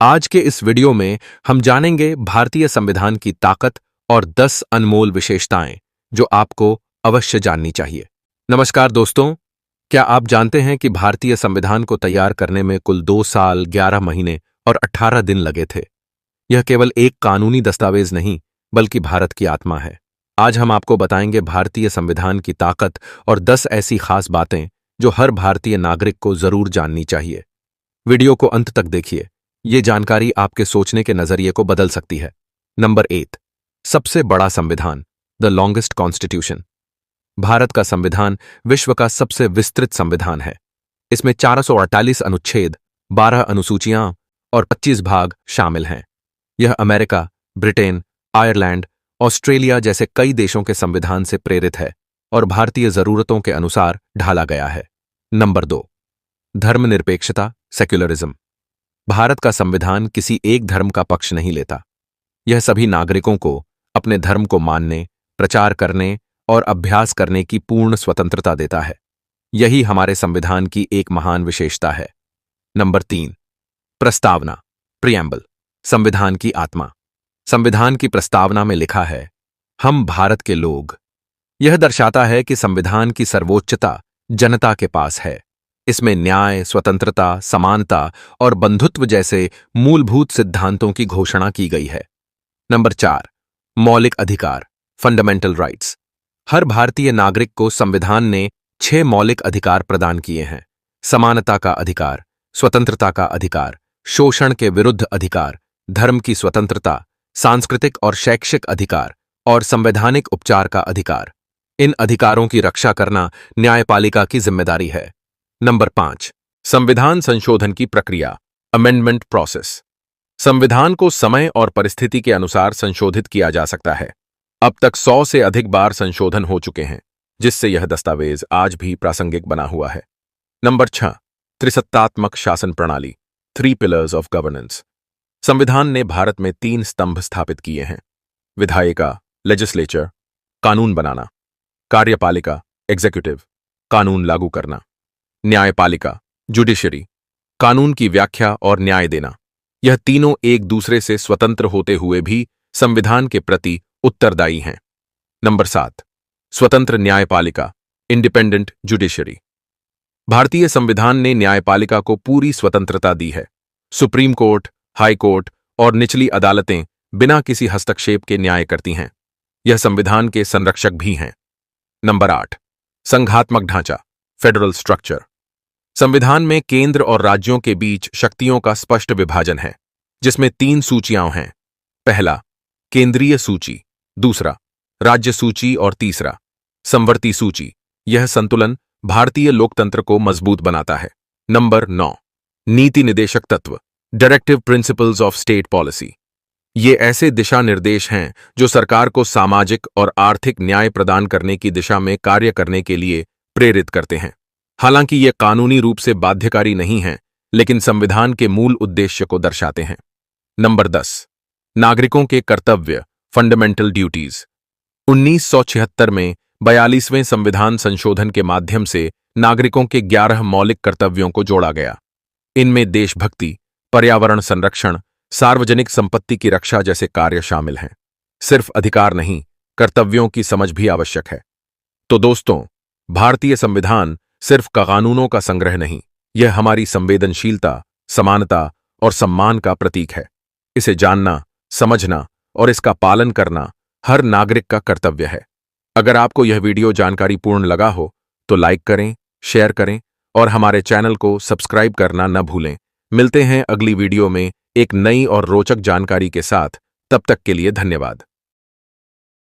आज के इस वीडियो में हम जानेंगे भारतीय संविधान की ताकत और 10 अनमोल विशेषताएं जो आपको अवश्य जाननी चाहिए। नमस्कार दोस्तों, क्या आप जानते हैं कि भारतीय संविधान को तैयार करने में कुल 2 साल, 11 महीने और 18 दिन लगे थे। यह केवल एक कानूनी दस्तावेज नहीं, बल्कि भारत की आत्मा है। आज हम आपको बताएंगे भारतीय संविधान की ताकत और 10 ऐसी खास बातें जो हर भारतीय नागरिक को जरूर जाननी चाहिए। वीडियो को अंत तक देखिए, ये जानकारी आपके सोचने के नजरिए को बदल सकती है। नंबर 8, सबसे बड़ा संविधान, द लॉन्गेस्ट कॉन्स्टिट्यूशन। भारत का संविधान विश्व का सबसे विस्तृत संविधान है। इसमें 448 अनुच्छेद, 12 अनुसूचियां और 25 भाग शामिल हैं। यह अमेरिका, ब्रिटेन, आयरलैंड, ऑस्ट्रेलिया जैसे कई देशों के संविधान से प्रेरित है और भारतीय जरूरतों के अनुसार ढाला गया है। नंबर 2, धर्मनिरपेक्षता, सेक्युलरिज्म। भारत का संविधान किसी एक धर्म का पक्ष नहीं लेता। यह सभी नागरिकों को अपने धर्म को मानने, प्रचार करने और अभ्यास करने की पूर्ण स्वतंत्रता देता है। यही हमारे संविधान की एक महान विशेषता है। नंबर 3, प्रस्तावना, प्रिएम्बल, संविधान की आत्मा। संविधान की प्रस्तावना में लिखा है, हम भारत के लोग। यह दर्शाता है कि संविधान की सर्वोच्चता जनता के पास है। इसमें न्याय, स्वतंत्रता, समानता और बंधुत्व जैसे मूलभूत सिद्धांतों की घोषणा की गई है। नंबर 4, मौलिक अधिकार, फंडामेंटल राइट्स। हर भारतीय नागरिक को संविधान ने 6 मौलिक अधिकार प्रदान किए हैं। समानता का अधिकार, स्वतंत्रता का अधिकार, शोषण के विरुद्ध अधिकार, धर्म की स्वतंत्रता, सांस्कृतिक और शैक्षिक अधिकार और संवैधानिक उपचार का अधिकार। इन अधिकारों की रक्षा करना न्यायपालिका की जिम्मेदारी है। नंबर 5, संविधान संशोधन की प्रक्रिया, अमेंडमेंट प्रोसेस। संविधान को समय और परिस्थिति के अनुसार संशोधित किया जा सकता है। अब तक 100 से अधिक बार संशोधन हो चुके हैं, जिससे यह दस्तावेज आज भी प्रासंगिक बना हुआ है। नंबर 6, त्रिसत्तात्मक शासन प्रणाली, 3 पिलर्स ऑफ गवर्नेंस। संविधान ने भारत में 3 स्तंभ स्थापित किए हैं: विधायिका, लेजिस्लेचर, कानून बनाना; कार्यपालिका, एग्जीक्यूटिव, कानून लागू करना; न्यायपालिका, जुडिशरी, कानून की व्याख्या और न्याय देना। यह तीनों एक दूसरे से स्वतंत्र होते हुए भी संविधान के प्रति उत्तरदायी हैं। नंबर 7, स्वतंत्र न्यायपालिका, इंडिपेंडेंट जुडिशरी। भारतीय संविधान ने न्यायपालिका को पूरी स्वतंत्रता दी है। सुप्रीम कोर्ट, हाई कोर्ट और निचली अदालतें बिना किसी हस्तक्षेप के न्याय करती हैं। यह संविधान के संरक्षक भी हैं। नंबर 8, संघात्मक ढांचा, फेडरल स्ट्रक्चर। संविधान में केंद्र और राज्यों के बीच शक्तियों का स्पष्ट विभाजन है, जिसमें 3 सूचियां हैं। पहला, केंद्रीय सूची; दूसरा, राज्य सूची; और तीसरा, समवर्ती सूची। यह संतुलन भारतीय लोकतंत्र को मजबूत बनाता है। नंबर 9, नीति निदेशक तत्व, directive principles of state policy. ये ऐसे दिशा निर्देश हैं जो सरकार को सामाजिक और आर्थिक न्याय प्रदान करने की दिशा में कार्य करने के लिए प्रेरित करते हैं। हालांकि ये कानूनी रूप से बाध्यकारी नहीं हैं, लेकिन संविधान के मूल उद्देश्य को दर्शाते हैं। नंबर 10, नागरिकों के कर्तव्य, फंडामेंटल ड्यूटीज। 1976 में 42वें संविधान संशोधन के माध्यम से नागरिकों के 11 मौलिक कर्तव्यों को जोड़ा गया। इनमें देशभक्ति, पर्यावरण संरक्षण, सार्वजनिक संपत्ति की रक्षा जैसे कार्य शामिल हैं। सिर्फ अधिकार नहीं, कर्तव्यों की समझ भी आवश्यक है। तो दोस्तों, भारतीय संविधान सिर्फ कानूनों का संग्रह नहीं, यह हमारी संवेदनशीलता, समानता और सम्मान का प्रतीक है। इसे जानना, समझना और इसका पालन करना हर नागरिक का कर्तव्य है। अगर आपको यह वीडियो जानकारीपूर्ण लगा हो तो लाइक करें, शेयर करें और हमारे चैनल को सब्सक्राइब करना न भूलें। मिलते हैं अगली वीडियो में एक नई और रोचक जानकारी के साथ। तब तक के लिए धन्यवाद।